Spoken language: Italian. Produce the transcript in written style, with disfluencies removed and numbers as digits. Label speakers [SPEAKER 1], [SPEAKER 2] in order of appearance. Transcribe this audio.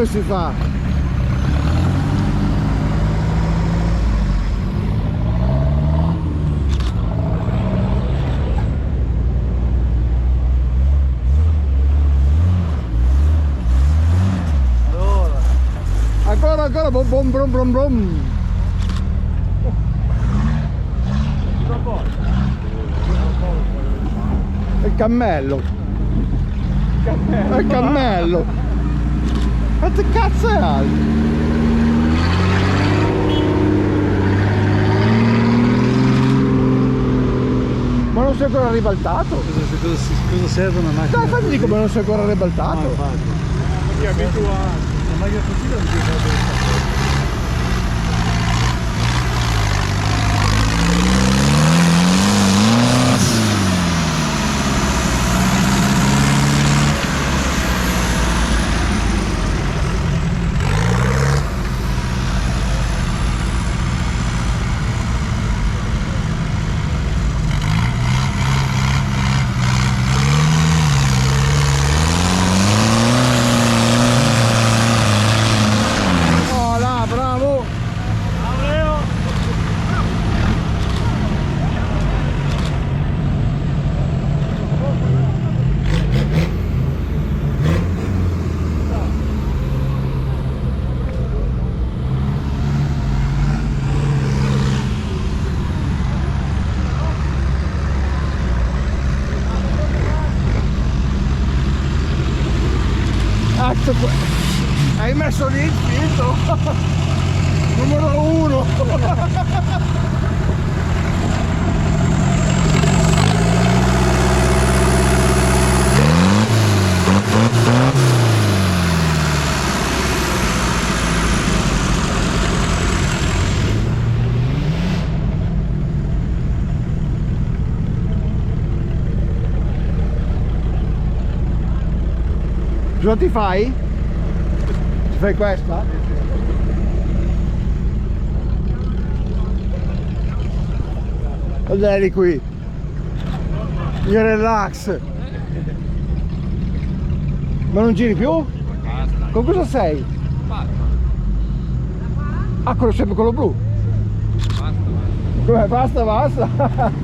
[SPEAKER 1] Come si fa? Ancora bom bom brom brom brom. Il cammello. Il cammello. Quanto cazzo è alto? Ma non si è ancora ribaltato?
[SPEAKER 2] Cosa serve una macchina?
[SPEAKER 1] Dai, fammi dico, ma non si è ancora ribaltato?
[SPEAKER 2] No, infatti. Ti abituato. Ma io così non ti vedo. Hai messo lì il filtro numero 1. Cosa ti fai? Ti fai questa? Ed eri qui. Il relax. Ma non giri più?
[SPEAKER 3] Basta.
[SPEAKER 1] Con cosa sei?
[SPEAKER 3] Basta.
[SPEAKER 1] Ah, quello sempre quello blu.
[SPEAKER 3] Basta.
[SPEAKER 1] Come basta?